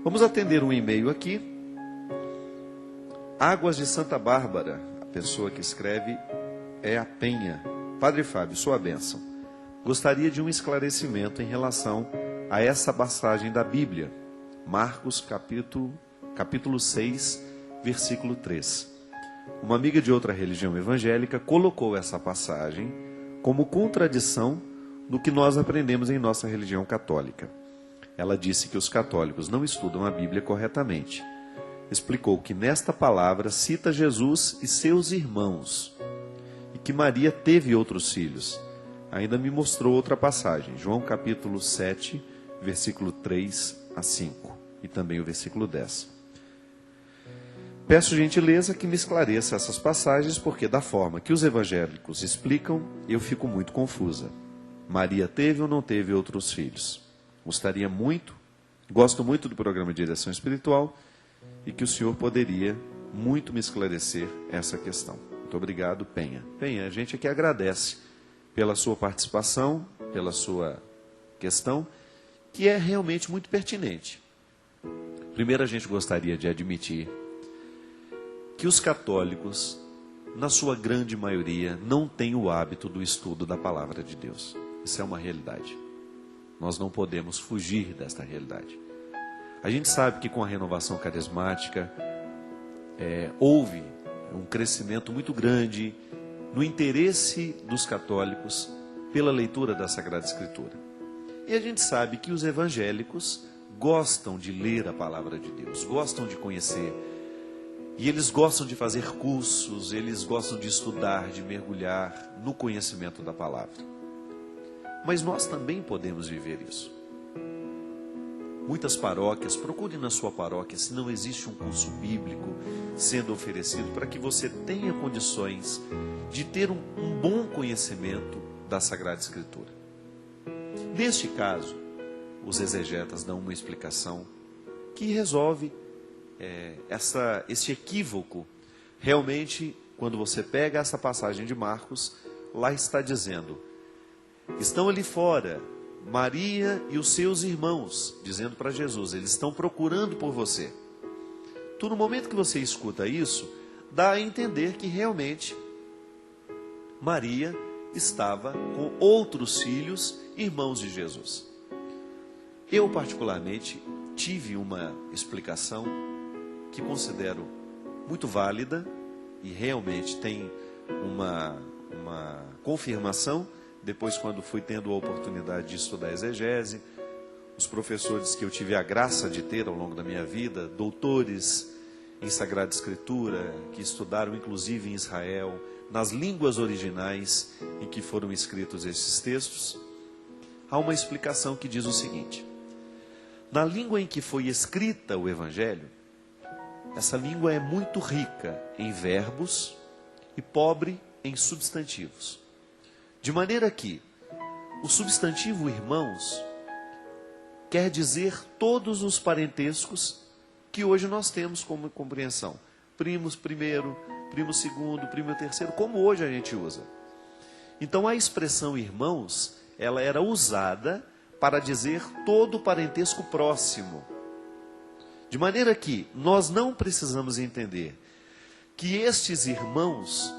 Vamos atender um e-mail aqui. Águas de Santa Bárbara, a pessoa que escreve é a Penha. Padre Fábio, sua bênção. Gostaria de um esclarecimento em relação a essa passagem da Bíblia. Marcos, capítulo 6, versículo 3. Uma amiga de outra religião evangélica colocou essa passagem como contradição do que nós aprendemos em nossa religião católica. Ela disse que os católicos não estudam a Bíblia corretamente. Explicou que nesta palavra cita Jesus e seus irmãos, e que Maria teve outros filhos. Ainda me mostrou outra passagem, João capítulo 7, versículo 3 a 5, e também o versículo 10. Peço gentileza que me esclareça essas passagens, porque da forma que os evangélicos explicam, eu fico muito confusa. Maria teve ou não teve outros filhos? Gosto muito do programa de Direção Espiritual, e que o senhor poderia muito me esclarecer essa questão. Muito obrigado, Penha. Penha, a gente aqui agradece pela sua participação, pela sua questão, que é realmente muito pertinente. Primeiro, a gente gostaria de admitir que os católicos, na sua grande maioria, não têm o hábito do estudo da palavra de Deus. Isso é uma realidade. Nós não podemos fugir desta realidade. A gente sabe que com a renovação carismática houve um crescimento muito grande no interesse dos católicos pela leitura da Sagrada Escritura. E a gente sabe que os evangélicos gostam de ler a palavra de Deus, gostam de conhecer. E eles gostam de fazer cursos, eles gostam de estudar, de mergulhar no conhecimento da palavra. Mas nós também podemos viver isso. Muitas paróquias, procure na sua paróquia se não existe um curso bíblico sendo oferecido para que você tenha condições de ter um bom conhecimento da Sagrada Escritura. Neste caso, os exegetas dão uma explicação que resolve esse equívoco. Realmente, quando você pega essa passagem de Marcos, lá está dizendo: estão ali fora Maria e os seus irmãos, dizendo para Jesus, eles estão procurando por você. No momento que você escuta isso, dá a entender que realmente Maria estava com outros filhos, irmãos de Jesus. Eu particularmente tive uma explicação que considero muito válida e realmente tem uma confirmação. Depois, quando fui tendo a oportunidade de estudar exegese, os professores que eu tive a graça de ter ao longo da minha vida, doutores em Sagrada Escritura, que estudaram inclusive em Israel, nas línguas originais em que foram escritos esses textos, há uma explicação que diz o seguinte: na língua em que foi escrita o Evangelho, essa língua é muito rica em verbos e pobre em substantivos. De maneira que o substantivo irmãos quer dizer todos os parentescos que hoje nós temos como compreensão. Primos primeiro, primo segundo, primo terceiro, como hoje a gente usa. Então a expressão irmãos, ela era usada para dizer todo o parentesco próximo. De maneira que nós não precisamos entender que estes irmãos,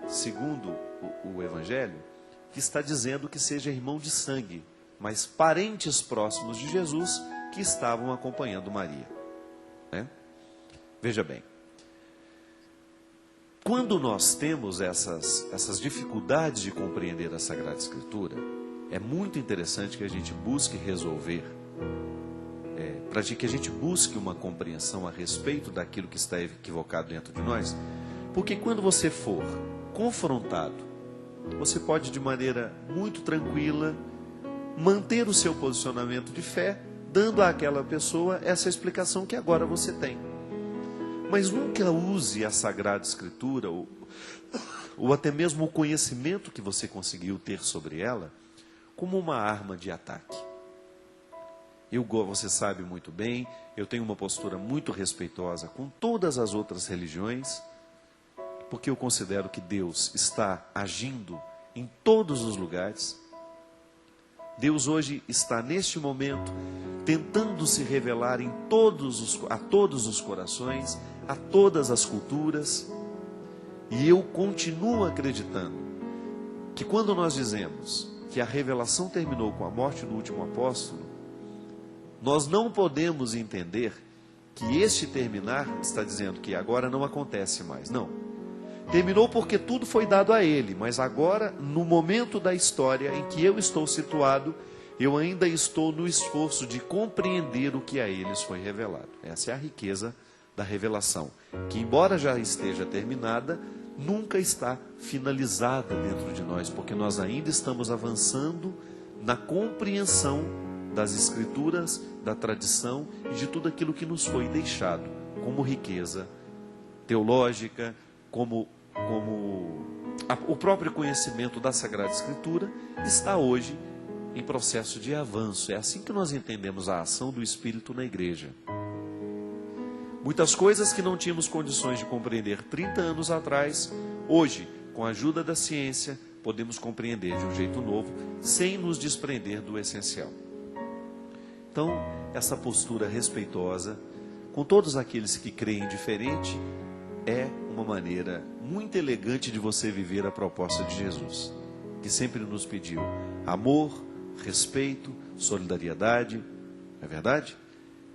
segundo o Evangelho, que está dizendo que seja irmão de sangue, mas parentes próximos de Jesus que estavam acompanhando Maria. Veja bem, quando nós temos essas dificuldades de compreender a Sagrada Escritura, é muito interessante que a gente busque resolver, para que a gente busque uma compreensão a respeito daquilo que está equivocado dentro de nós, porque quando você for confrontado, você pode de maneira muito tranquila manter o seu posicionamento de fé, dando àquela pessoa essa explicação que agora você tem. Mas nunca use a Sagrada Escritura, ou até mesmo o conhecimento que você conseguiu ter sobre ela, como uma arma de ataque. Você sabe muito bem, eu tenho uma postura muito respeitosa com todas as outras religiões, porque eu considero que Deus está agindo em todos os lugares. Deus hoje está neste momento tentando se revelar a todos os corações, a todas as culturas. E eu continuo acreditando que quando nós dizemos que a revelação terminou com a morte do último apóstolo, nós não podemos entender que este terminar está dizendo que agora não acontece mais. Não. Terminou porque tudo foi dado a ele, mas agora, no momento da história em que eu estou situado, eu ainda estou no esforço de compreender o que a eles foi revelado. Essa é a riqueza da revelação, que embora já esteja terminada, nunca está finalizada dentro de nós, porque nós ainda estamos avançando na compreensão das Escrituras, da tradição e de tudo aquilo que nos foi deixado como riqueza teológica, como o próprio conhecimento da Sagrada Escritura está hoje em processo de avanço. É assim que nós entendemos a ação do Espírito na igreja. Muitas coisas que não tínhamos condições de compreender 30 anos atrás, hoje, com a ajuda da ciência, podemos compreender de um jeito novo, sem nos desprender do essencial. Então, essa postura respeitosa, com todos aqueles que creem diferente, é uma maneira muito elegante de você viver a proposta de Jesus, que sempre nos pediu amor, respeito, solidariedade, não é verdade?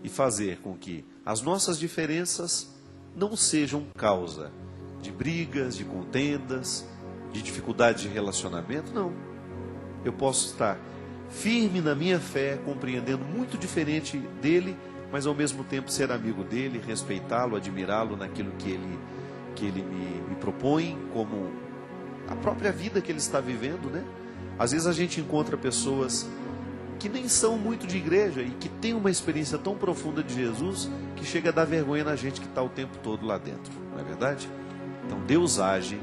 E fazer com que as nossas diferenças não sejam causa de brigas, de contendas, de dificuldades de relacionamento, não. Eu posso estar firme na minha fé, compreendendo muito diferente dele, mas ao mesmo tempo ser amigo dele, respeitá-lo, admirá-lo naquilo que ele me propõe, como a própria vida que ele está vivendo, né? Às vezes a gente encontra pessoas que nem são muito de igreja e que têm uma experiência tão profunda de Jesus que chega a dar vergonha na gente que está o tempo todo lá dentro, não é verdade? Então Deus age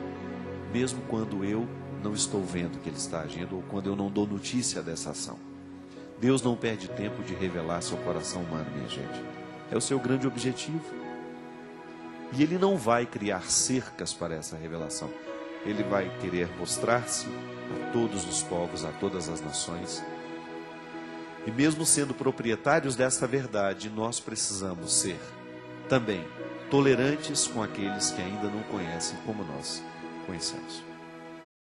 mesmo quando eu não estou vendo que Ele está agindo ou quando eu não dou notícia dessa ação. Deus não perde tempo de revelar seu coração humano, minha gente. É o seu grande objetivo. E Ele não vai criar cercas para essa revelação. Ele vai querer mostrar-se a todos os povos, a todas as nações. E mesmo sendo proprietários desta verdade, nós precisamos ser também tolerantes com aqueles que ainda não conhecem como nós conhecemos.